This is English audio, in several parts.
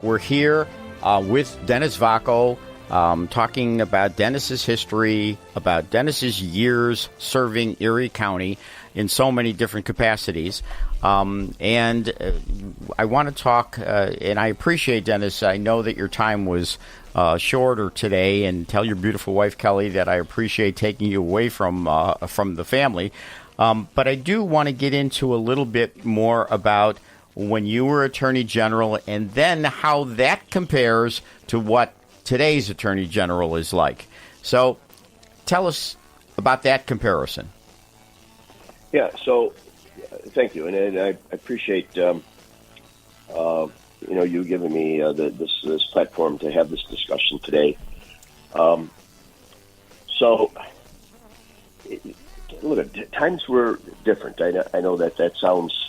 We're here with Dennis Vacco, talking about Dennis's history, about Dennis's years serving Erie County in so many different capacities. And I want to talk, and I appreciate, Dennis, I know that your time was shorter today, and tell your beautiful wife, Kelly, that I appreciate taking you away from the family. But I do want to get into a little bit more about when you were Attorney General, and then how that compares to what today's Attorney General is like. So tell us about that comparison. Yeah, so thank you. And I appreciate you giving me this platform to have this discussion today. Look, times were different. I know that sounds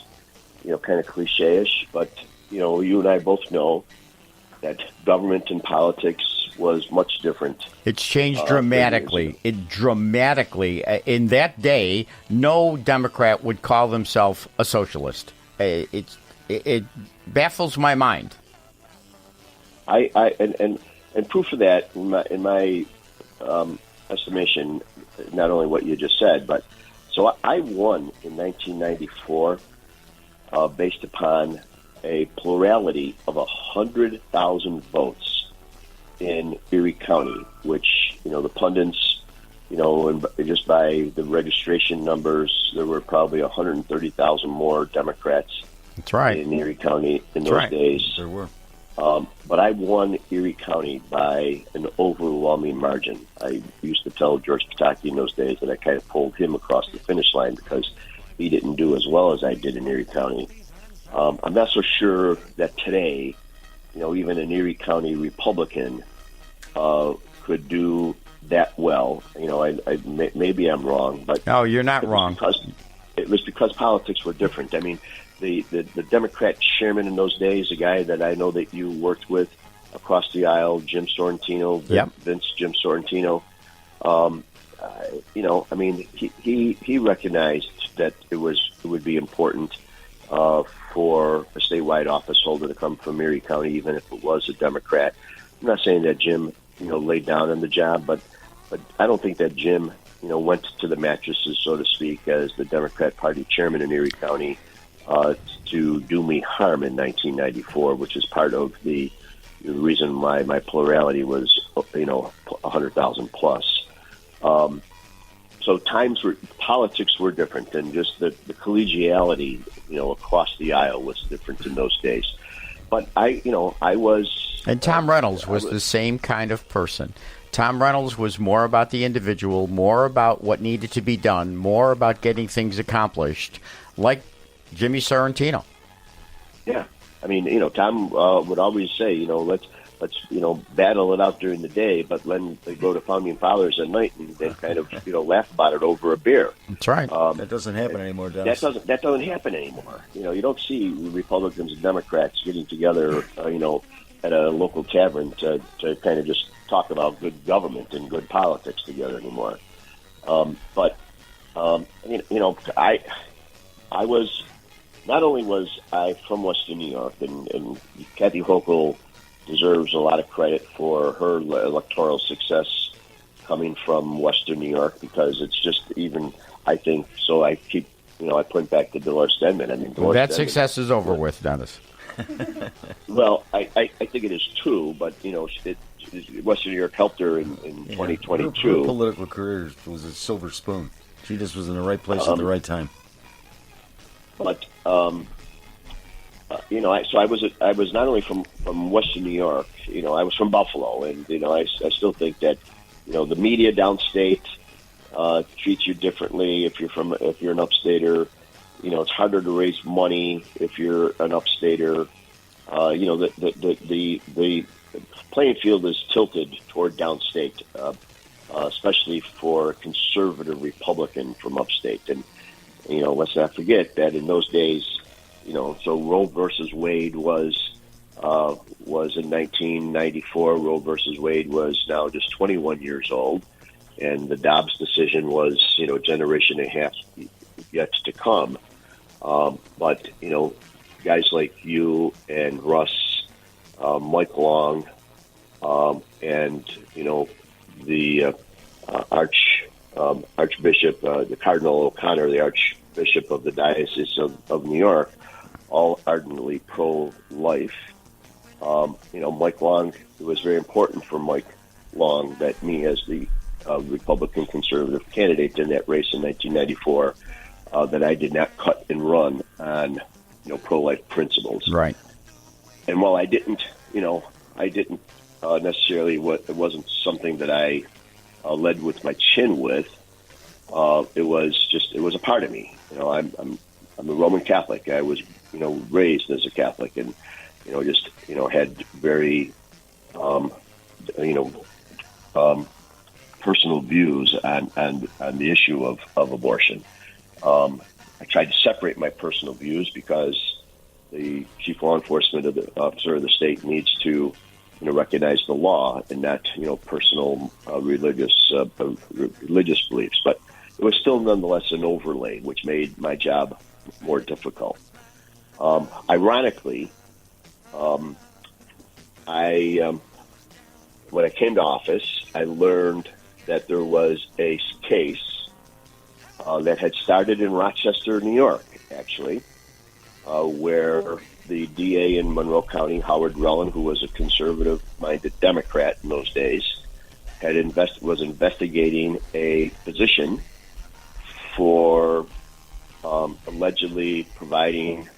kind of cliche-ish, but, you and I both know that government and politics was much different. It's changed dramatically. In that day, no Democrat would call themselves a socialist. It baffles my mind. And proof of that, in my estimation, not only what you just said, but so I won in 1994 based upon a plurality of 100,000 votes in Erie County, which, the pundits, and just by the registration numbers, there were probably 130,000 more Democrats. That's right. In Erie County in those days. There were. But I won Erie County by an overwhelming margin. I used to tell George Pataki in those days that I kind of pulled him across the finish line because he didn't do as well as I did in Erie County. I'm not so sure that today, even an Erie County Republican could do that well. Maybe I'm wrong, but no, you're not wrong. It was because politics were different. I mean, the Democrat chairman in those days, a guy that I know that you worked with across the aisle, Jim Sorrentino, Vince Jim Sorrentino. He recognized that it would be important for a statewide office holder to come from Erie County, even if it was a Democrat. I'm not saying that Jim, laid down on the job, but I don't think that Jim, went to the mattresses, so to speak, as the Democrat Party chairman in Erie County to do me harm in 1994, which is part of the reason why my plurality was, 100,000 plus. So politics were different, and just the collegiality, across the aisle was different in those days. But I was... And Tom Reynolds was the same kind of person. Tom Reynolds was more about the individual, more about what needed to be done, more about getting things accomplished, like Jimmy Sorrentino. Yeah. I mean, Tom would always say, let's battle it out during the day, but then they go to Founding Fathers at night and they kind of, laugh about it over a beer. That's right. That doesn't happen anymore, Dennis. That doesn't happen anymore. You don't see Republicans and Democrats getting together, at a local tavern to kind of just talk about good government and good politics together anymore. I was, not only was I from Western New York, and Kathy Hochul deserves a lot of credit for her electoral success coming from Western New York, because it's just even, I think, so I keep, I point back to Dolores Denman. I mean, that success is over with, Dennis. Well, I think it is too, but, Western New York helped her in 2022. Her political career was a silver spoon. She just was in the right place at the right time. But, so I was not only from Western New York, I was from Buffalo, and, I still think that, the media downstate treats you differently if you're an upstater. It's harder to raise money if you're an upstater. The playing field is tilted toward downstate, especially for a conservative Republican from upstate. And, let's not forget that in those days, so Roe versus Wade was in 1994. Roe versus Wade was now just 21 years old. And the Dobbs decision was, a generation and a half yet to come. But, guys like you and Russ Mike Long, and the Archbishop, the Cardinal O'Connor, the Archbishop of the Diocese of New York, all ardently pro-life. Mike Long, it was very important for Mike Long that me, as the Republican conservative candidate in that race in 1994, that I did not cut and run on pro-life principles. Right. And while I didn't necessarily, it wasn't something that I led with my chin with. It was a part of me. I'm a Roman Catholic. I was raised as a Catholic, and had very personal views on the issue of abortion. I tried to separate my personal views because the chief law enforcement officer of the state needs to recognize the law and not personal religious beliefs. But it was still nonetheless an overlay, which made my job more difficult. Ironically, when I came to office, I learned that there was a case that had started in Rochester, New York, actually, where the DA in Monroe County, Howard Rellin, who was a conservative-minded Democrat in those days, was investigating a physician for allegedly providing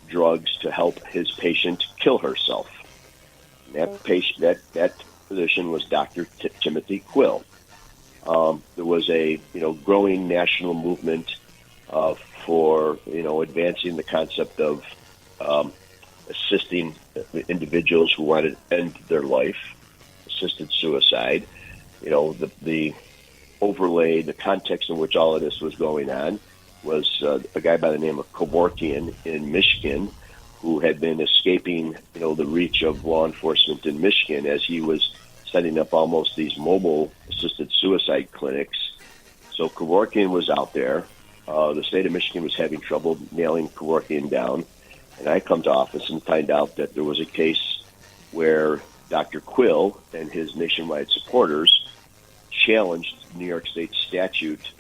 drugs to help his patient kill herself. That physician was Dr. Timothy Quill. There was a growing national movement for advancing the concept of assisting individuals who wanted to end their life, assisted suicide. The overlay, the context in which all of this was going on was a guy by the name of Kevorkian in Michigan, who had been escaping the reach of law enforcement in Michigan as he was setting up almost these mobile assisted suicide clinics. So Kevorkian was out there. The state of Michigan was having trouble nailing Kevorkian down. And I come to office and find out that there was a case where Dr. Quill and his nationwide supporters challenged New York State statute,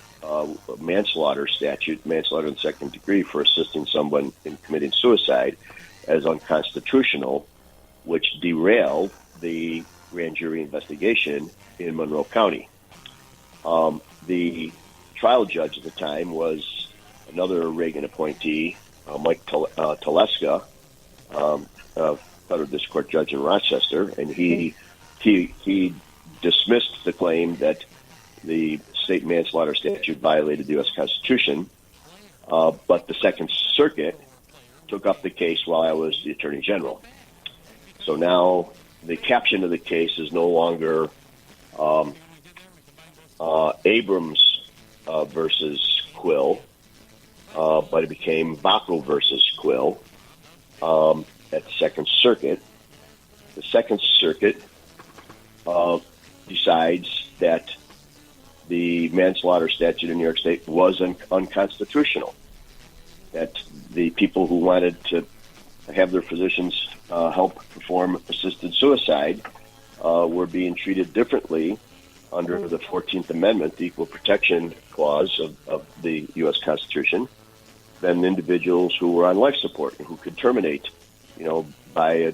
manslaughter in the second degree for assisting someone in committing suicide as unconstitutional, which derailed the grand jury investigation in Monroe County. The trial judge at the time was another Reagan appointee, Mike Teleska, federal district court judge in Rochester, and he dismissed the claim that the state manslaughter statute violated the U.S. Constitution, but the Second Circuit took up the case while I was the Attorney General. So now the caption of the case is no longer Abrams versus Quill, but it became Vaco versus Quill at the Second Circuit. The Second Circuit decides that the manslaughter statute in New York State was unconstitutional, that the people who wanted to have their physicians help perform assisted suicide were being treated differently under the 14th Amendment, the Equal Protection Clause of the U.S. Constitution, than individuals who were on life support and who could terminate, by a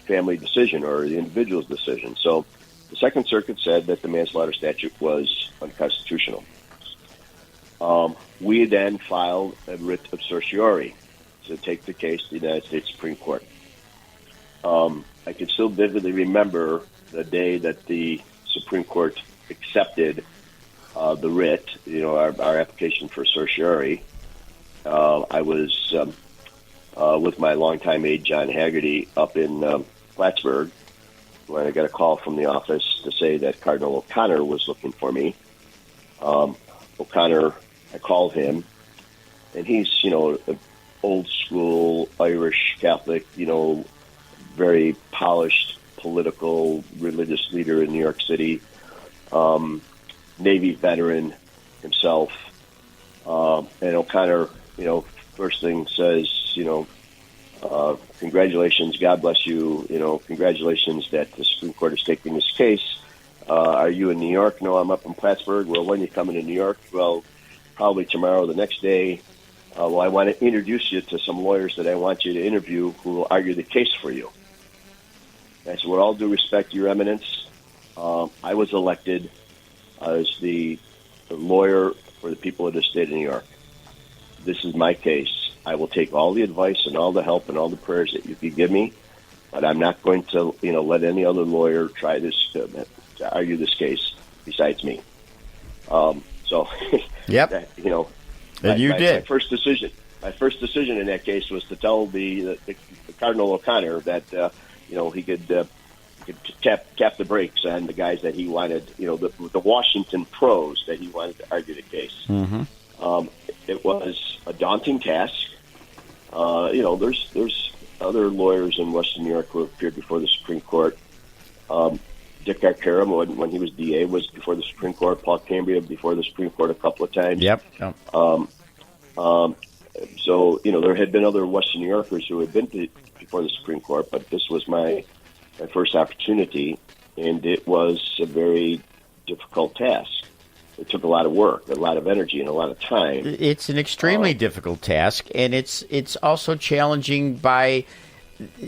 family decision or the individual's decision. So the Second Circuit said that the manslaughter statute was unconstitutional. We then filed a writ of certiorari to take the case to the United States Supreme Court. I can still vividly remember the day that the Supreme Court accepted the writ, our application for certiorari. I was with my longtime aide, John Haggerty, up in Plattsburgh, when I got a call from the office to say that Cardinal O'Connor was looking for me. O'Connor, I called him, and he's, an old school Irish Catholic, very polished political, religious leader in New York City, Navy veteran himself. And O'Connor, first thing says, Congratulations. God bless you. Congratulations that the Supreme Court is taking this case. Are you in New York? No, I'm up in Plattsburgh. Well, when are you coming to New York? Well, probably tomorrow, the next day. Well, I want to introduce you to some lawyers that I want you to interview who will argue the case for you. I said, with all due respect, Your Eminence, I was elected as the lawyer for the people of the state of New York. This is my case. I will take all the advice and all the help and all the prayers that you could give me, but I'm not going to, let any other lawyer try this to argue this case besides me. Yep. And you did. My first decision in that case was to tell the Cardinal O'Connor that he could tap the brakes on the guys that he wanted, the Washington pros that he wanted to argue the case. Mm-hmm. It was a daunting task. There's other lawyers in Western New York who appeared before the Supreme Court. Dick Arcaro, when he was DA, was before the Supreme Court. Paul Cambria before the Supreme Court a couple of times. Yep. So there had been other Western New Yorkers who had been before the Supreme Court, but this was my first opportunity, and it was a very difficult task. It took a lot of work, a lot of energy, and a lot of time. It's an extremely difficult task, and it's also challenging by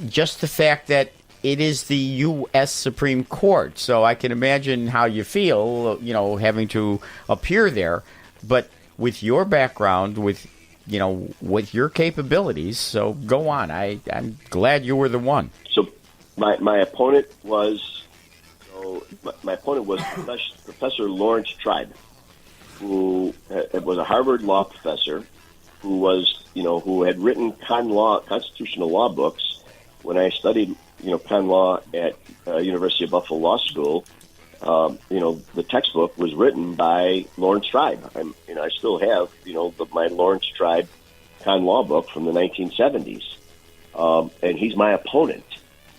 just the fact that it is the U.S. Supreme Court. So I can imagine how you feel, having to appear there. But with your background, with your capabilities, so go on. I'm glad you were the one. So my opponent was Professor Lawrence Tribe, who was a Harvard law professor, who had written constitutional law books. When I studied con law at University of Buffalo Law School, the textbook was written by Lawrence Tribe. I still have my Lawrence Tribe con law book from the 1970s, and he's my opponent.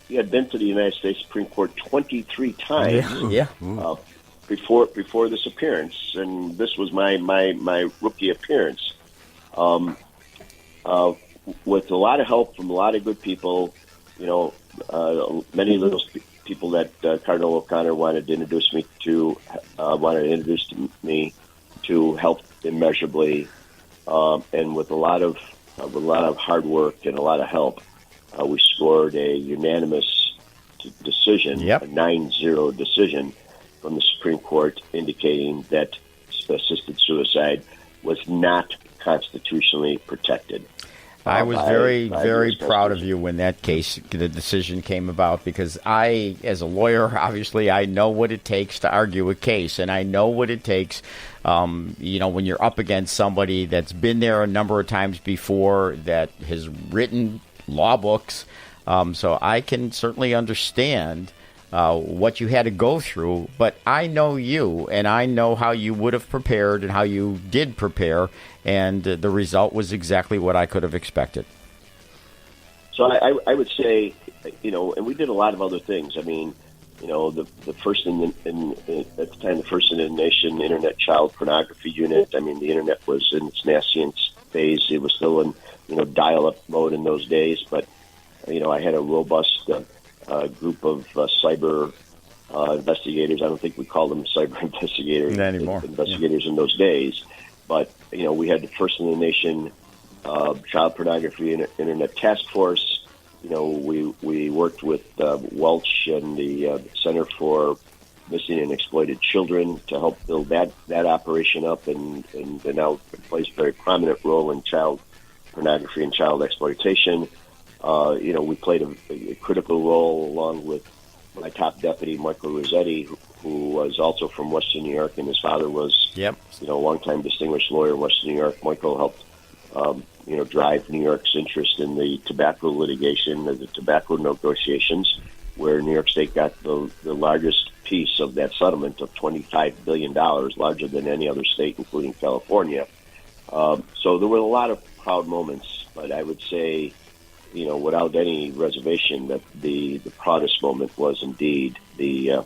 He had been to the United States Supreme Court 23 times. Yeah. Before this appearance, and this was my rookie appearance. With a lot of help from a lot of good people, many of those people that Cardinal O'Connor wanted to introduce me to help immeasurably, and with a lot of hard work and a lot of help, we scored a unanimous decision, Yep. a 9-0 decision from the Supreme Court, indicating that assisted suicide was not constitutionally protected. I was very, very proud of you when the decision came about, because I, as a lawyer, obviously, I know what it takes to argue a case, and I know what it takes, when you're up against somebody that's been there a number of times before, that has written law books, so I can certainly understand what you had to go through, but I know you, and I know how you would have prepared and how you did prepare, and the result was exactly what I could have expected. So I would say, and we did a lot of other things. I mean, the first at the time, the first in the nation Internet child pornography unit. I mean, the Internet was in its nascent phase. It was still in dial-up mode in those days, but I had a robust group of cyber investigators. I don't think we call them cyber investigators anymore. Investigators in those days, but we had the first in the nation child pornography Internet task force. We worked with Welch and the Center for Missing and Exploited Children to help build that operation up, and now it plays a very prominent role in child pornography and child exploitation. We played a critical role along with my top deputy, Michael Rossetti, who was also from Western New York, and his father was, a longtime distinguished lawyer in Western New York. Michael helped, drive New York's interest in the tobacco litigation, the tobacco negotiations, where New York State got the largest piece of that settlement of $25 billion, larger than any other state, including California. So there were a lot of proud moments, but I would say, without any reservation, that the proudest moment was indeed the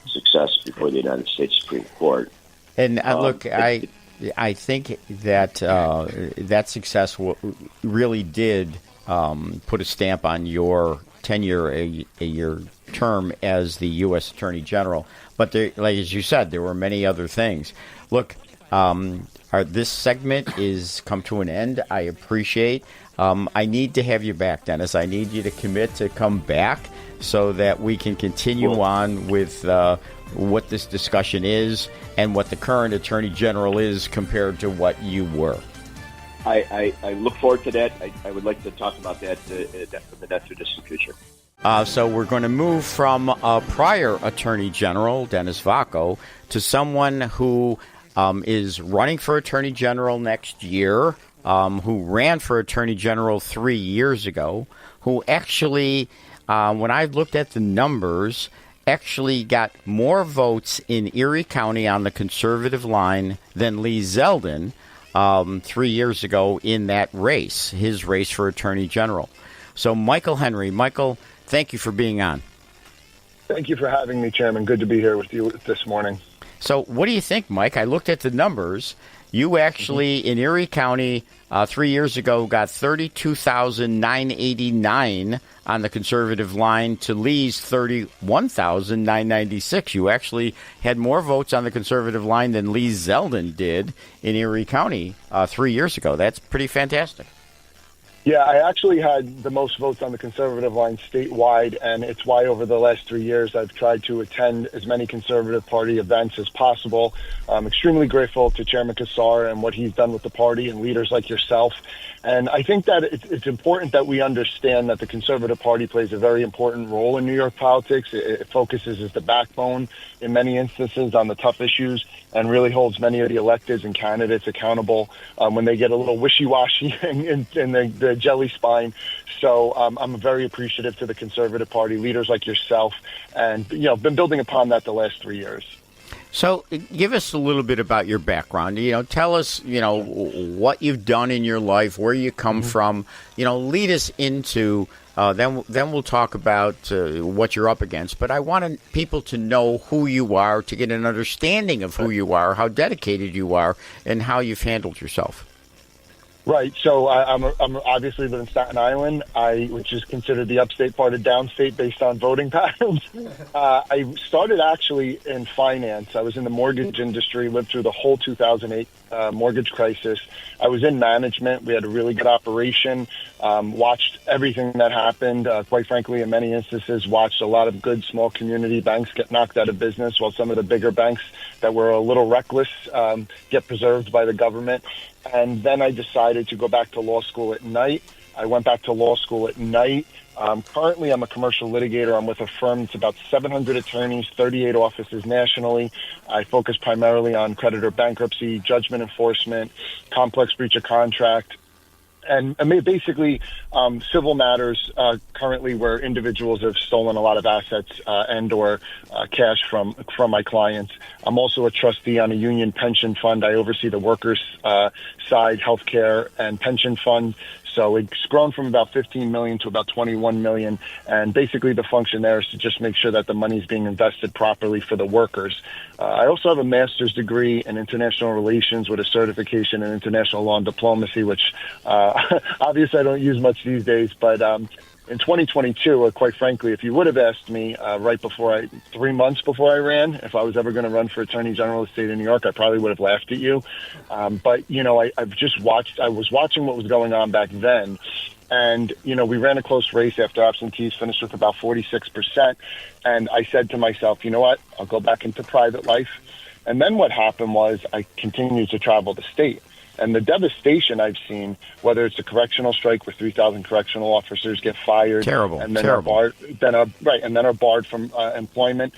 success before the United States Supreme Court. And look, I think that that success really did put a stamp on your tenure, your term as the U.S. Attorney General. But there, like as you said, there were many other things. Look, this segment is come to an end. I appreciate. I need to have you back, Dennis. I need you to commit to come back so that we can continue on with what this discussion is and what the current Attorney General is compared to what you were. I look forward to that. I would like to talk about that in the not too distant future. So we're going to move from a prior Attorney General, Dennis Vacco, to someone who is running for Attorney General next year, who ran for Attorney General 3 years ago, who actually, when I looked at the numbers, actually got more votes in Erie County on the conservative line than Lee Zeldin 3 years ago in that race, his race for Attorney General. So Michael Henry. Michael, thank you for being on. Thank you for having me, Chairman. Good to be here with you this morning. So what do you think, Mike? I looked at the numbers. You actually, in Erie County, 3 years ago, got 32,989 on the conservative line to Lee's 31,996. You actually had more votes on the conservative line than Lee Zeldin did in Erie County 3 years ago. That's pretty fantastic. Yeah, I actually had the most votes on the conservative line statewide, and it's why over the last 3 years I've tried to attend as many Conservative Party events as possible. I'm extremely grateful to Chairman Kassar and what he's done with the party and leaders like yourself. And I think that it's important that we understand that the Conservative Party plays a very important role in New York politics. It focuses as the backbone in many instances on the tough issues and really holds many of the electeds and candidates accountable when they get a little wishy-washy in the jelly spine. So I'm very appreciative to the Conservative Party, leaders like yourself, and been building upon that the last 3 years. So give us a little bit about your background. Tell us, what you've done in your life, where you come from. Lead us into, then we'll talk about what you're up against. But I want people to know who you are, to get an understanding of who you are, how dedicated you are, and how you've handled yourself. Right. So I'm obviously live in Staten Island, which is considered the upstate part of downstate based on voting patterns. I started actually in finance. I was in the mortgage industry, lived through the whole 2008 mortgage crisis. I was in management. We had a really good operation, watched everything that happened. Quite frankly, in many instances, watched a lot of good small community banks get knocked out of business while some of the bigger banks that were a little reckless get preserved by the government. And then I decided to go back to law school at night. I went back to law school at night. Currently, I'm a commercial litigator. I'm with a firm. It's about 700 attorneys, 38 offices nationally. I focus primarily on creditor bankruptcy, judgment enforcement, complex breach of contract, and basically civil matters currently where individuals have stolen a lot of assets and or cash from my clients. I'm also a trustee on a union pension fund. I oversee the workers' side healthcare and pension fund. So it's grown from about 15 million to about 21 million. And basically the function there is to just make sure that the money is being invested properly for the workers. I also have a master's degree in international relations with a certification in international law and diplomacy, which obviously I don't use much these days. But in 2022, quite frankly, if you would have asked me 3 months before I ran, if I was ever going to run for Attorney General of the state of New York, I probably would have laughed at you. But I was watching what was going on back then. And, we ran a close race after absentees finished with about 46%. And I said to myself, you know what, I'll go back into private life. And then what happened was I continued to travel the state. And the devastation I've seen, whether it's a correctional strike where 3,000 correctional officers get fired, terrible, and then terrible. are barred from employment.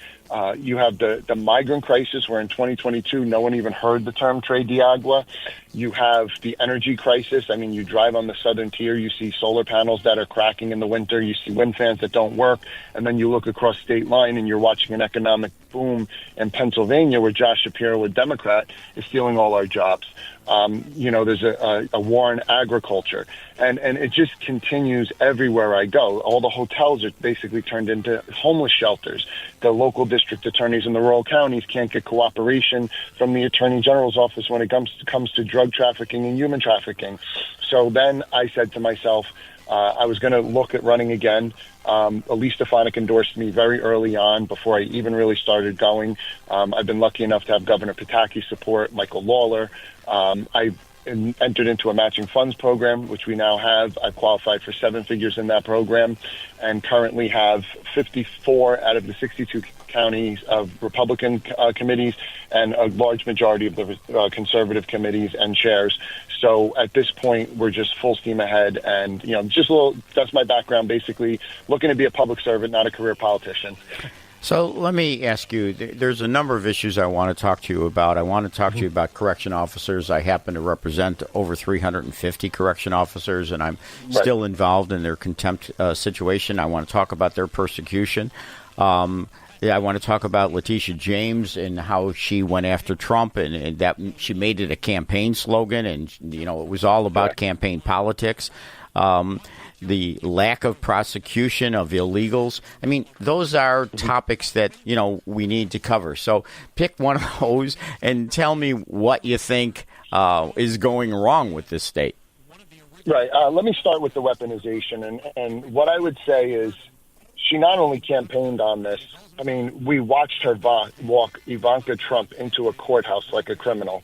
You have the migrant crisis, where in 2022 no one even heard the term Tres de Agua. You have the energy crisis. I mean, you drive on the southern tier, you see solar panels that are cracking in the winter, you see wind fans that don't work, and then you look across state line and you're watching an economic boom in Pennsylvania where Josh Shapiro, a Democrat, is stealing all our jobs. There's a war on agriculture, and it just continues everywhere I go. All the hotels are basically turned into homeless shelters. The local district attorneys in the rural counties can't get cooperation from the Attorney General's office when it comes to drug trafficking and human trafficking. So then I said to myself, I was going to look at running again. Elise Stefanik endorsed me very early on before I even really started going. I've been lucky enough to have Governor Pataki's support, Michael Lawler. I entered into a matching funds program, which we now have. I've qualified for 7 figures in that program and currently have 54 out of the 62 counties of Republican committees and a large majority of the conservative committees and chairs. So at this point, we're just full steam ahead. And, just a little, that's my background, basically looking to be a public servant, not a career politician. So let me ask you, there's a number of issues I want to talk to you about. I want to talk to you about correction officers. I happen to represent over 350 correction officers, and I'm still involved in their contempt situation. I want to talk about their persecution. I want to talk about Letitia James and how she went after Trump and that she made it a campaign slogan, and it was all about campaign politics. The lack of prosecution of illegals. I mean, those are topics that, we need to cover. So pick one of those and tell me what you think is going wrong with this state. Right. Let me start with the weaponization. And what I would say is she not only campaigned on this. I mean, we watched her walk Ivanka Trump into a courthouse like a criminal.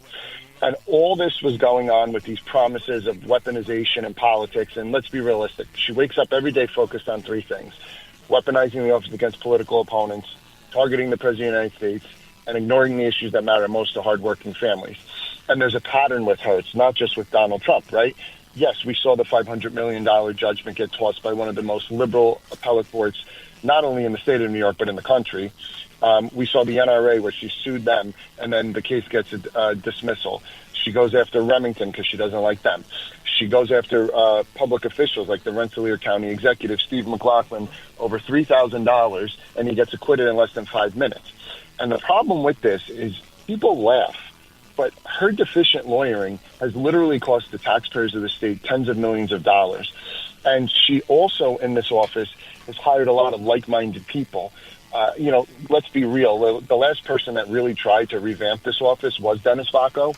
And all this was going on with these promises of weaponization and politics. And let's be realistic. She wakes up every day focused on 3 things: weaponizing the office against political opponents, targeting the President of the United States, and ignoring the issues that matter most to hardworking families. And there's a pattern with her. It's not just with Donald Trump, right? Yes, we saw the $500 million judgment get tossed by one of the most liberal appellate courts, not only in the state of New York, but in the country. We saw the NRA where she sued them, and then the case gets a dismissal. She goes after Remington because she doesn't like them. She goes after public officials like the Rensselaer County executive, Steve McLaughlin, over $3,000, and he gets acquitted in less than 5 minutes. And the problem with this is people laugh, but her deficient lawyering has literally cost the taxpayers of the state tens of millions of dollars. And she also, in this office, has hired a lot of like-minded people. Let's be real. The last person that really tried to revamp this office was Dennis Vacco.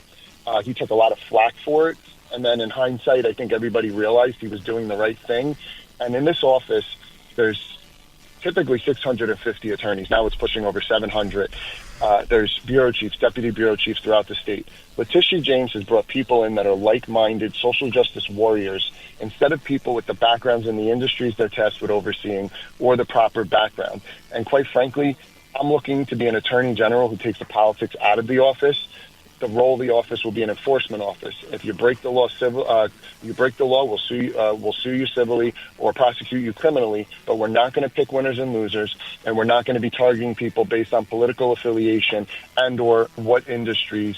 He took a lot of flack for it. And then in hindsight, I think everybody realized he was doing the right thing. And in this office, there's typically 650 attorneys. Now it's pushing over 700. There's bureau chiefs, deputy bureau chiefs throughout the state. Letitia James has brought people in that are like-minded social justice warriors instead of people with the backgrounds in the industries they're tasked with overseeing or the proper background. And quite frankly, I'm looking to be an attorney general who takes the politics out of the office. The role of the office will be an enforcement office. If you break the law, we'll sue you civilly or prosecute you criminally. But we're not going to pick winners and losers, and we're not going to be targeting people based on political affiliation and/or what industries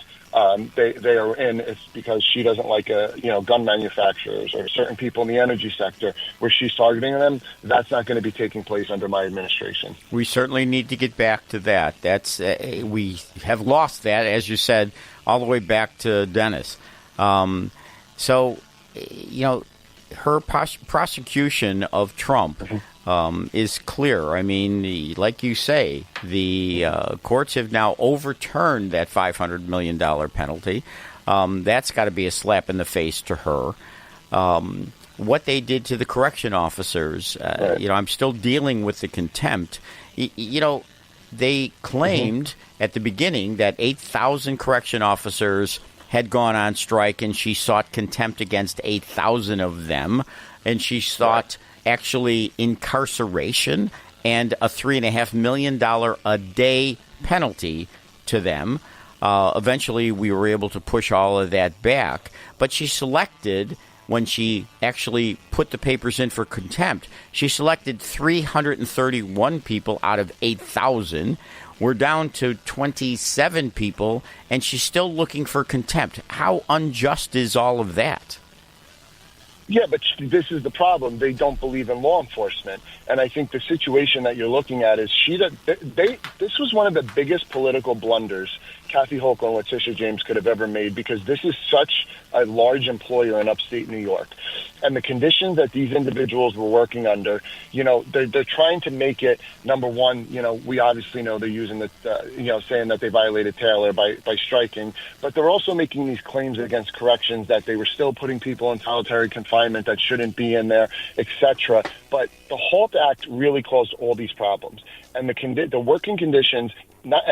they are in. It's because she doesn't like gun manufacturers or certain people in the energy sector where she's targeting them. That's not going to be taking place under my administration. We certainly need to get back to that. That's we have lost that, as you said, all the way back to Dennis. So, her prosecution of Trump is clear. I mean, like you say, the courts have now overturned that $500 million penalty. That's got to be a slap in the face to her. What they did to the correction officers, I'm still dealing with the contempt. They claimed at the beginning that 8,000 correction officers had gone on strike, and she sought contempt against 8,000 of them, and she sought actually incarceration and a $3.5 million a day penalty to them. Eventually, we were able to push all of that back, but she selected, when she actually put the papers in for contempt, she selected 331 people out of 8,000. We're down to 27 people, and she's still looking for contempt. How unjust is all of that? Yeah, but this is the problem. They don't believe in law enforcement. And I think the situation that you're looking at is this was one of the biggest political blunders Kathy Hochul and Letitia James could have ever made, because this is such a large employer in upstate New York. And the conditions that these individuals were working under, they're trying to make it, number one, we obviously know they're using the, saying that they violated Taylor by striking, but they're also making these claims against corrections that they were still putting people in solitary confinement that shouldn't be in there, etc. But the HALT Act really caused all these problems. And the working conditions, not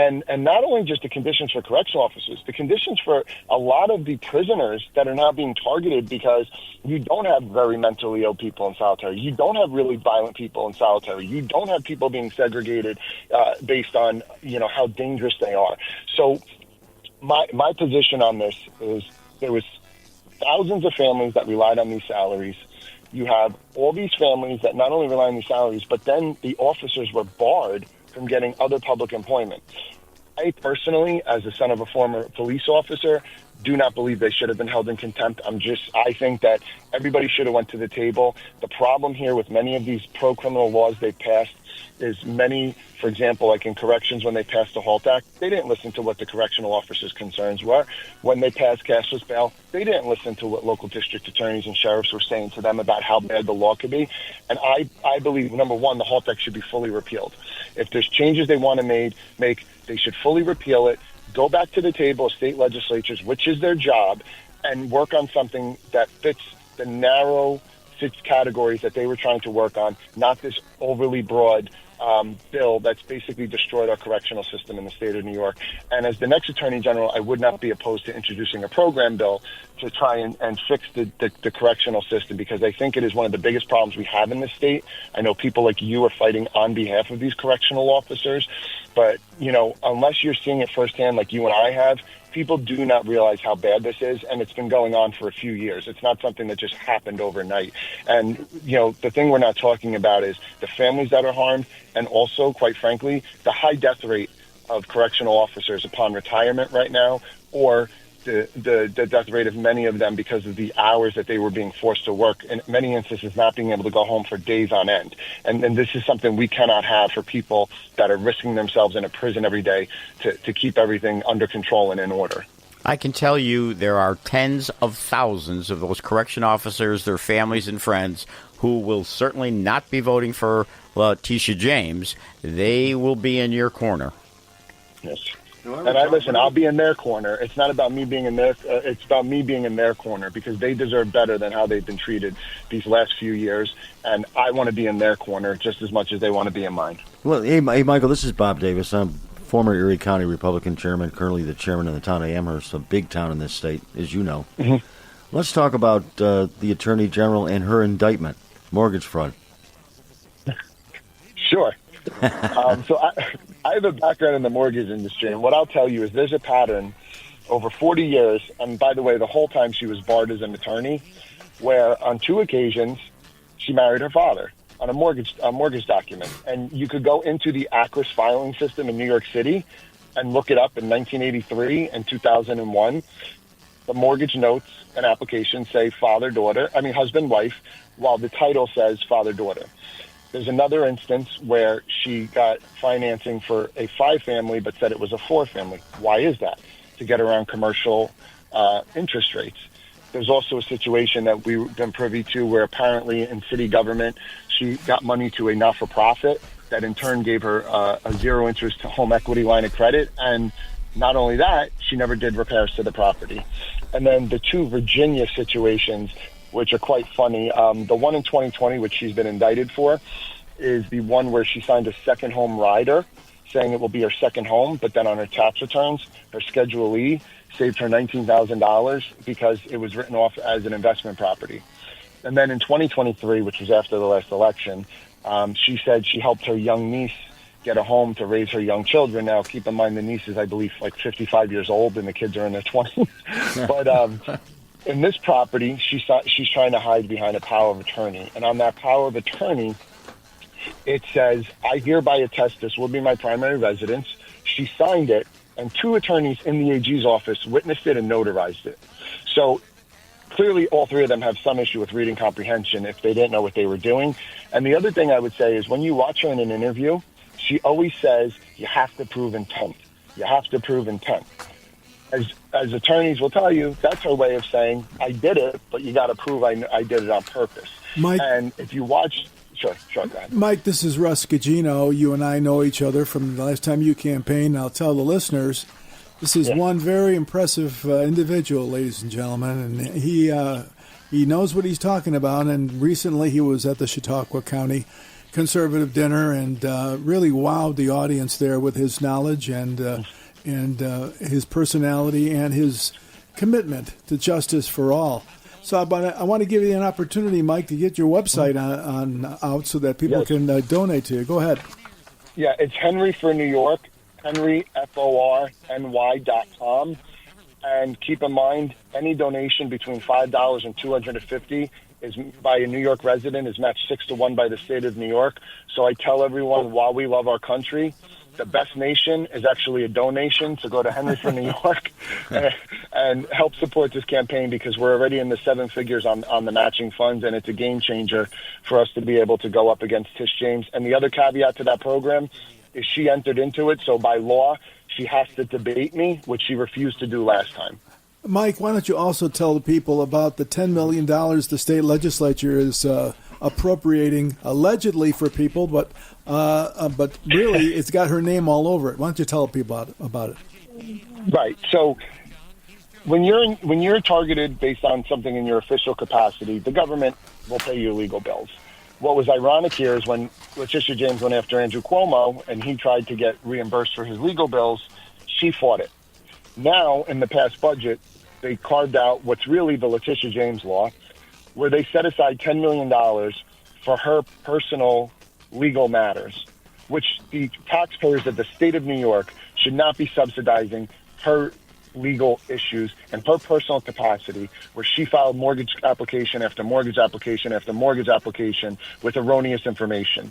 only just the conditions for correctional officers, the conditions for a lot of the prisoners that are now being targeted, because you don't have very mentally ill people in solitary. You don't have really violent people in solitary. You don't have people being segregated based on, how dangerous they are. So my position on this is there was thousands of families that relied on these salaries. You have all these families that not only rely on these salaries, but then the officers were barred from getting other public employment. I personally, as the son of a former police officer, do not believe they should have been held in contempt. I think that everybody should have went to the table. The problem here with many of these pro-criminal laws they passed is for example, like in corrections, when they passed the HALT Act, they didn't listen to what the correctional officers' concerns were. When they passed cashless bail, they didn't listen to what local district attorneys and sheriffs were saying to them about how bad the law could be. And I believe, number one, the HALT Act should be fully repealed. If there's changes they want to make, they should fully repeal it, go back to the table of state legislatures, which is their job, and work on something that fits the narrow 6 categories that they were trying to work on, not this overly broad bill that's basically destroyed our correctional system in the state of New York. And as the next Attorney General, I would not be opposed to introducing a program bill to try and fix the correctional system, because I think it is one of the biggest problems we have in this state. I know people like you are fighting on behalf of these correctional officers, but, unless you're seeing it firsthand like you and I have, people do not realize how bad this is, and it's been going on for a few years. It's not something that just happened overnight. And, the thing we're not talking about is the families that are harmed, and also, quite frankly, the high death rate of correctional officers upon retirement right now, or the death rate of many of them because of the hours that they were being forced to work, in many instances not being able to go home for days on end. And this is something we cannot have for people that are risking themselves in a prison every day to keep everything under control and in order. I can tell you there are tens of thousands of those correction officers, their families and friends, who will certainly not be voting for Tisha James. They will be in your corner. Yes. And I'll be in their corner. It's not about me being in it's about me being in their corner, because they deserve better than how they've been treated these last few years. And I want to be in their corner just as much as they want to be in mine. Well, hey, Michael, this is Bob Davis. I'm former Erie County Republican chairman, currently the chairman of the town of Amherst, a big town in this state, as you know. Mm-hmm. Let's talk about the Attorney General and her indictment, mortgage fraud. Sure. So I have a background in the mortgage industry, and what I'll tell you is there's a pattern over 40 years, and by the way, the whole time she was barred as an attorney, where on 2 occasions she married her father on a mortgage document. And you could go into the ACRIS filing system in New York City and look it up in 1983 and 2001. The mortgage notes and applications say husband, wife, while the title says father-daughter. There's another instance where she got financing for a 5-family but said it was a 4-family. Why is that? To get around commercial interest rates. There's also a situation that we've been privy to where apparently in city government she got money to a not-for-profit that in turn gave her a zero-interest home equity line of credit. And not only that, she never did repairs to the property. And then the 2 Virginia situations, which are quite funny. The one in 2020, which she's been indicted for, is the one where she signed a second home rider saying it will be her second home, but then on her tax returns, her Schedule E saved her $19,000 because it was written off as an investment property. And then in 2023, which was after the last election, she said she helped her young niece get a home to raise her young children. Now, keep in mind the niece is, I believe, like 55 years old, and the kids are in their 20s. But in this property, she's trying to hide behind a power of attorney. And on that power of attorney, it says, I hereby attest this will be my primary residence. She signed it, and 2 attorneys in the AG's office witnessed it and notarized it. So clearly all 3 of them have some issue with reading comprehension if they didn't know what they were doing. And the other thing I would say is when you watch her in an interview, she always says, you have to prove intent. You have to prove intent. as attorneys will tell you, that's her way of saying, I did it, but you got to prove I did it on purpose. Mike, and if you watch, sure, go ahead. Mike, this is Russ Gugino. You and I know each other from the last time you campaigned. I'll tell the listeners, this is one very impressive individual, ladies and gentlemen, and he knows what he's talking about. And recently he was at the Chautauqua County Conservative Dinner and really wowed the audience there with his knowledge and his personality and his commitment to justice for all. So I want to give you an opportunity, Mike, to get your website on out so that people can donate to you. Go ahead. Yeah, it's Henry for New York, henryforny.com. And keep in mind, any donation between $5 and $250 is by a New York resident is matched 6-1 by the state of New York. So I tell everyone, while we love our country, the best nation is actually a donation. So go to Henry for New York and help support this campaign, because we're already in the 7 figures on the matching funds, and it's a game changer for us to be able to go up against Tish James. And the other caveat to that program is she entered into it, so by law, she has to debate me, which she refused to do last time. Mike, why don't you also tell the people about the $10 million the state legislature is appropriating allegedly for people, but really it's got her name all over it. Why don't you tell people about it? Right. So when you're targeted based on something in your official capacity, the government will pay your legal bills. What was ironic here is when Letitia James went after Andrew Cuomo and he tried to get reimbursed for his legal bills, she fought it. Now, in the past budget, they carved out what's really the Letitia James law, where they set aside $10 million for her personal legal matters, which the taxpayers of the state of New York should not be subsidizing her legal issues and her personal capacity, where she filed mortgage application after mortgage application after mortgage application with erroneous information.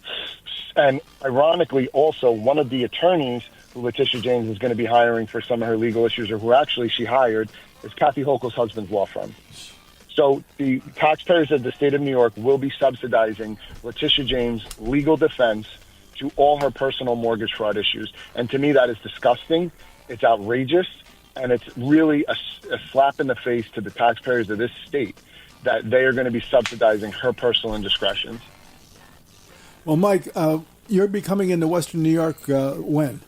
And ironically, also, one of the attorneys who Letitia James is going to be hiring for some of her legal issues, or who actually she hired, is Kathy Hochul's husband's law firm. So the taxpayers of the state of New York will be subsidizing Letitia James' legal defense to all her personal mortgage fraud issues. And to me, that is disgusting. It's outrageous. And it's really a slap in the face to the taxpayers of this state that they are going to be subsidizing her personal indiscretions. Well, Mike, you're coming into Western New York when?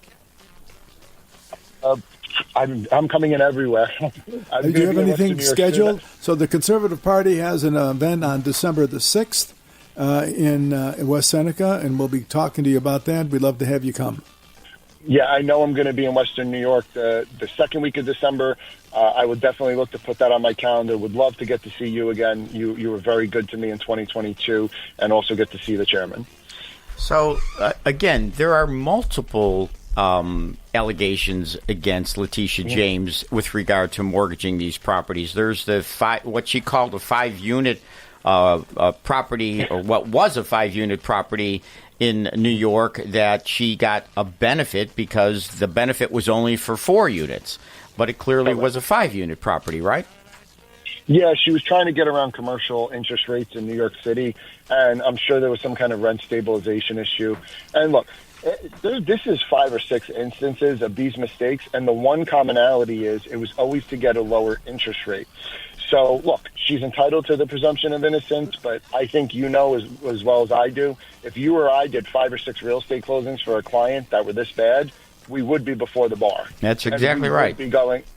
I'm coming in everywhere. Do you have anything scheduled? So the Conservative Party has an event on December the 6th in West Seneca, and we'll be talking to you about that. We'd love to have you come. Yeah, I know I'm going to be in Western New York the second week of December. I would definitely look to put that on my calendar. Would love to get to see you again. You were very good to me in 2022, and also get to see the chairman. So, again, there are multiple allegations against Letitia James with regard to mortgaging these properties. There's what she called a 5-unit property, or what was a 5-unit property in New York, that she got a benefit because the benefit was only for 4 units, but it clearly was a 5-unit property, right? Yeah, she was trying to get around commercial interest rates in New York City, and I'm sure there was some kind of rent stabilization issue. And look, this is 5 or 6 instances of these mistakes, and the one commonality is it was always to get a lower interest rate. So, look, she's entitled to the presumption of innocence, but I think you know as well as I do, if you or I did 5 or 6 real estate closings for a client that were this bad, we would be before the bar. That's exactly right.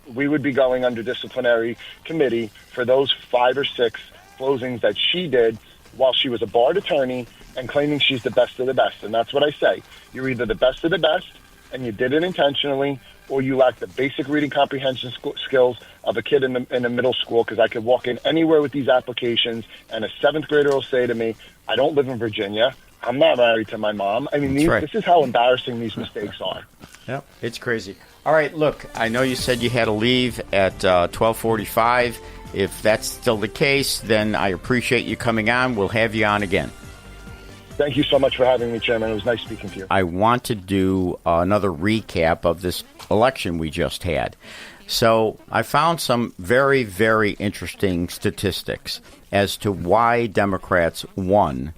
We would be going under disciplinary committee for those 5 or 6 closings that she did while she was a barred attorney and claiming she's the best of the best. And that's what I say. You're either the best of the best and you did it intentionally, or you lack the basic reading comprehension skills of a kid in a middle school, because I could walk in anywhere with these applications and a 7th grader will say to me, I don't live in Virginia. I'm not married to my mom. I mean, This is how embarrassing these mistakes are. Yep, it's crazy. All right, look, I know you said you had to leave at 12:45. If that's still the case, then I appreciate you coming on. We'll have you on again. Thank you so much for having me, Chairman. It was nice speaking to you. I want to do another recap of this election we just had. So I found some very, very interesting statistics as to why Democrats won,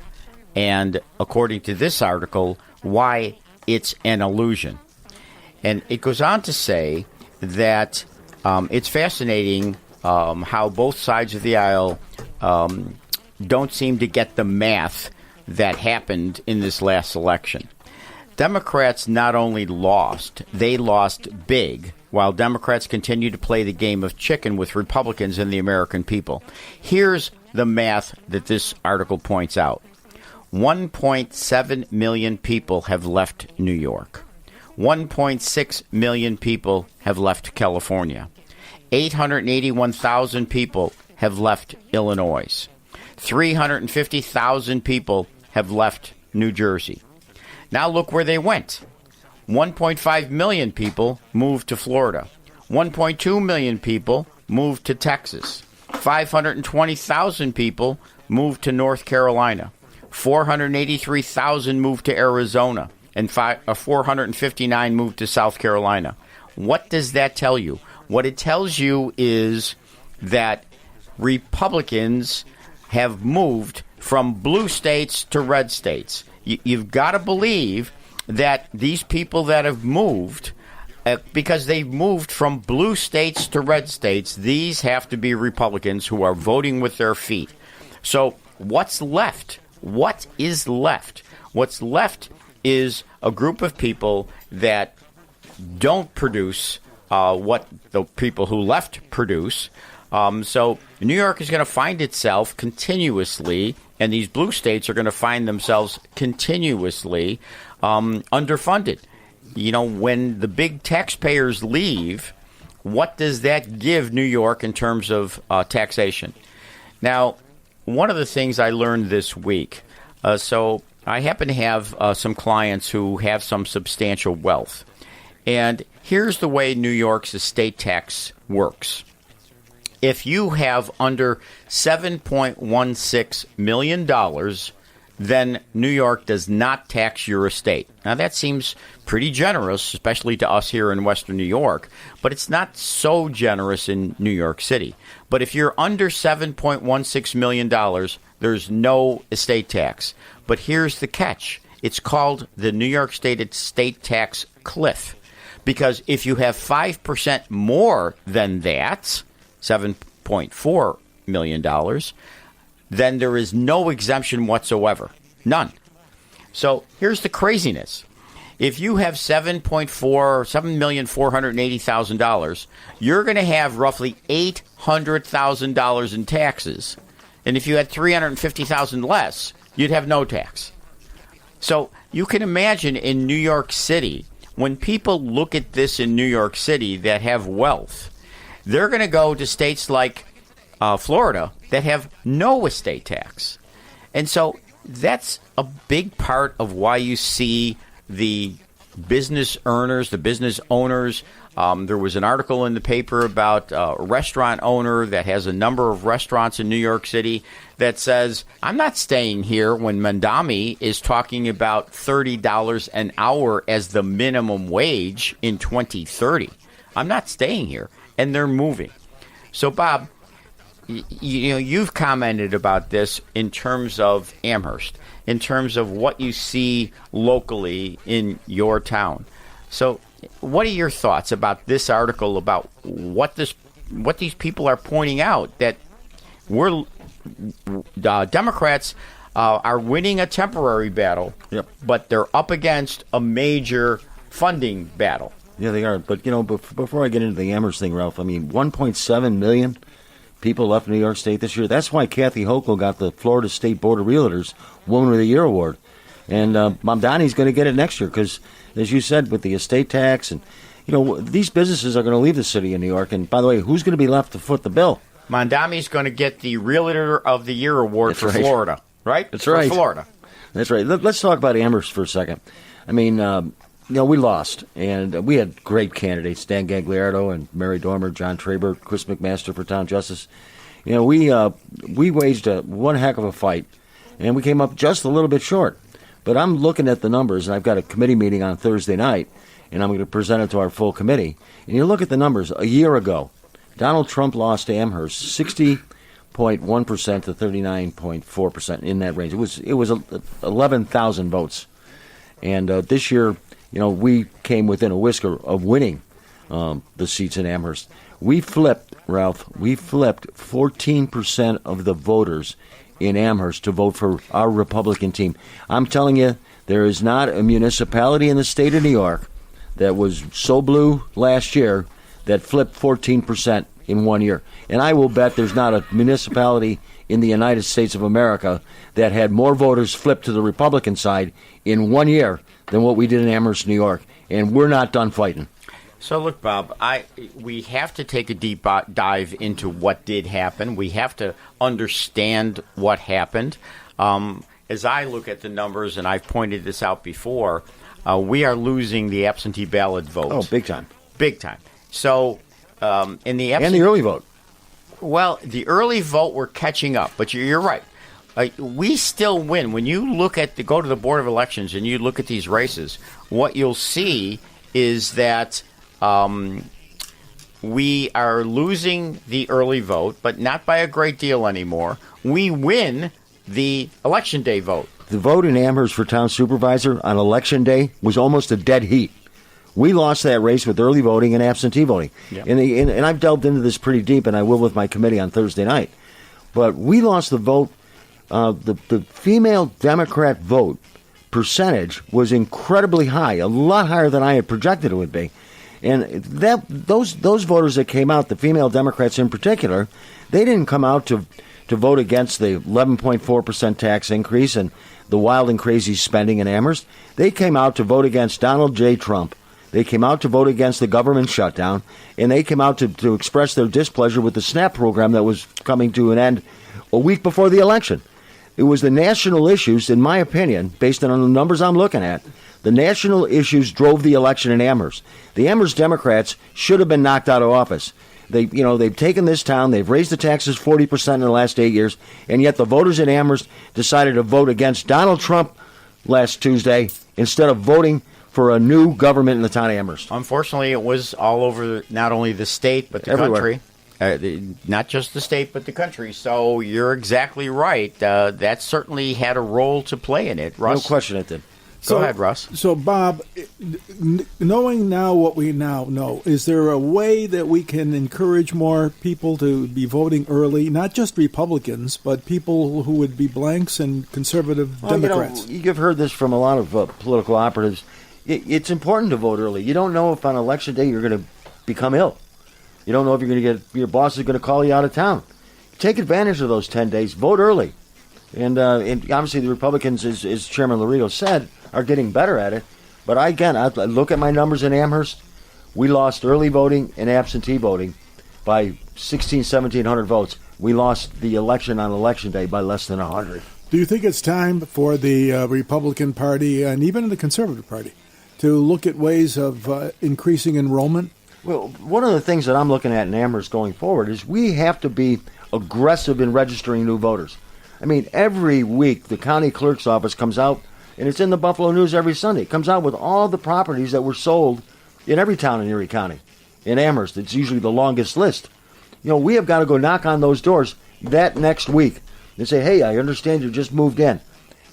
and according to this article, why it's an illusion. And it goes on to say that It's fascinating how both sides of the aisle don't seem to get the math that happened in this last election. Democrats not only lost, they lost big, while Democrats continue to play the game of chicken with Republicans and the American people. Here's the math that this article points out. 1.7 million people have left New York. 1.6 million people have left California. 881,000 people have left Illinois. 350,000 people have left New Jersey. Now look where they went. 1.5 million people moved to Florida. 1.2 million people moved to Texas. 520,000 people moved to North Carolina. 483,000 moved to Arizona. And 459 moved to South Carolina. What does that tell you? What it tells you is that Republicans have moved from blue states to red states. You've got to believe that these people that have moved, because they've moved from blue states to red states, these have to be Republicans who are voting with their feet. So what's left? What is left? What's left is a group of people that don't produce what the people who left produce. So New York is going to find itself continuously, and these blue states are going to find themselves continuously underfunded. You know, when the big taxpayers leave, what does that give New York in terms of taxation? Now, one of the things I learned this week, so I happen to have some clients who have some substantial wealth. And here's the way New York's estate tax works. If you have under $7.16 million, then New York does not tax your estate. Now, that seems pretty generous, especially to us here in Western New York, but it's not so generous in New York City. But if you're under $7.16 million, there's no estate tax. But here's the catch. It's called the New York State estate tax cliff. Because if you have 5% more than that, $7.4 million, then there is no exemption whatsoever. None. So here's the craziness. If you have $7,480,000, you're going to have roughly $800,000 in taxes. And if you had $350,000 less, you'd have no tax. So you can imagine in New York City, when people look at this in New York City that have wealth, they're going to go to states like Florida that have no estate tax. And so that's a big part of why you see the business earners, the business owners. There was an article in the paper about a restaurant owner that has a number of restaurants in New York City that says, I'm not staying here when Mandami is talking about $30 an hour as the minimum wage in 2030. I'm not staying here. And they're moving. So, Bob, you've commented about this in terms of Amherst, in terms of what you see locally in your town. So what are your thoughts about this article, about what these people are pointing out, that Democrats are winning a temporary battle, yep, but they're up against a major funding battle? Yeah, they are. But, before I get into the Amherst thing, Ralph, 1.7 million people left New York State this year. That's why Kathy Hochul got the Florida State Board of Realtors Woman of the Year Award. And Mamdani's going to get it next year because, as you said, with the estate tax and, these businesses are going to leave the city of New York. And, by the way, who's going to be left to foot the bill? Mamdani's going to get the Realtor of the Year Award for Florida, right? That's right. For Florida. That's right. Let's talk about Amherst for a second. We lost, and we had great candidates, Dan Gagliardo and Mary Dormer, John Traber, Chris McMaster for town justice. We waged one heck of a fight, and we came up just a little bit short. But I'm looking at the numbers, and I've got a committee meeting on Thursday night, and I'm going to present it to our full committee. And you look at the numbers. A year ago, Donald Trump lost to Amherst 60.1% to 39.4%, in that range. It was 11,000 votes. And this year, we came within a whisker of winning the seats in Amherst. We flipped, Ralph, 14% of the voters in Amherst to vote for our Republican team. I'm telling you, there is not a municipality in the state of New York that was so blue last year that flipped 14% in 1 year. And I will bet there's not a municipality in the United States of America that had more voters flip to the Republican side in 1 year than what we did in Amherst, New York. And we're not done fighting. So look, Bob, we have to take a deep dive into what did happen. We have to understand what happened. As I look at the numbers, and I've pointed this out before, we are losing the absentee ballot vote. Oh, big time. Big time. So in the and the early vote. Well, the early vote, we're catching up, but you're right. We still win. When you go to the Board of Elections and you look at these races, what you'll see is that we are losing the early vote, but not by a great deal anymore. We win the Election Day vote. The vote in Amherst for town supervisor on Election Day was almost a dead heat. We lost that race with early voting and absentee voting. Yep. And I've delved into this pretty deep, and I will with my committee on Thursday night. But we lost the vote. The female Democrat vote percentage was incredibly high, a lot higher than I had projected it would be. And those voters that came out, the female Democrats in particular, they didn't come out to vote against the 11.4% tax increase and the wild and crazy spending in Amherst. They came out to vote against Donald J. Trump. They came out to vote against the government shutdown, and they came out to express their displeasure with the SNAP program that was coming to an end a week before the election. It was the national issues, in my opinion, based on the numbers I'm looking at, the national issues drove the election in Amherst. The Amherst Democrats should have been knocked out of office. They've taken this town, they've raised the taxes 40% in the last 8 years, and yet the voters in Amherst decided to vote against Donald Trump last Tuesday instead of voting for a new government in the town of Amherst. Unfortunately, it was all over not only the state, but the everywhere. Country. Not just the state, but the country. So you're exactly right. That certainly had a role to play in it, Russ. No question it did. Go ahead, Russ. So, Bob, knowing now what we now know, is there a way that we can encourage more people to be voting early, not just Republicans, but people who would be blanks and conservative Democrats? You've heard this from a lot of political operatives. It's important to vote early. You don't know if on Election Day you're going to become ill. You don't know if you're going to your boss is going to call you out of town. Take advantage of those 10 days. Vote early. And obviously the Republicans, as Chairman Laredo said, are getting better at it. But I look at my numbers in Amherst. We lost early voting and absentee voting by 1,700 votes. We lost the election on Election Day by less than 100. Do you think it's time for the Republican Party and even the Conservative Party to look at ways of increasing enrollment? Well, one of the things that I'm looking at in Amherst going forward is we have to be aggressive in registering new voters. I mean, every week the county clerk's office comes out, and it's in the Buffalo News every Sunday. It comes out with all the properties that were sold in every town in Erie County. In Amherst, it's usually the longest list. We have got to go knock on those doors that next week and say, hey, I understand you just moved in.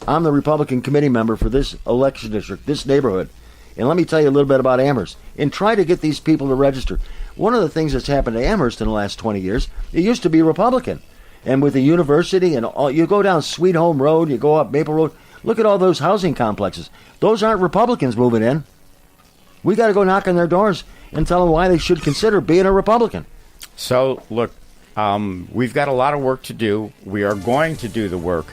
I'm the Republican committee member for this election district, this neighborhood. And let me tell you a little bit about Amherst. And try to get these people to register. One of the things that's happened to Amherst in the last 20 years, it used to be Republican. And with the university and all, you go down Sweet Home Road, you go up Maple Road, look at all those housing complexes. Those aren't Republicans moving in. We got to go knock on their doors and tell them why they should consider being a Republican. So, look, we've got a lot of work to do. We are going to do the work.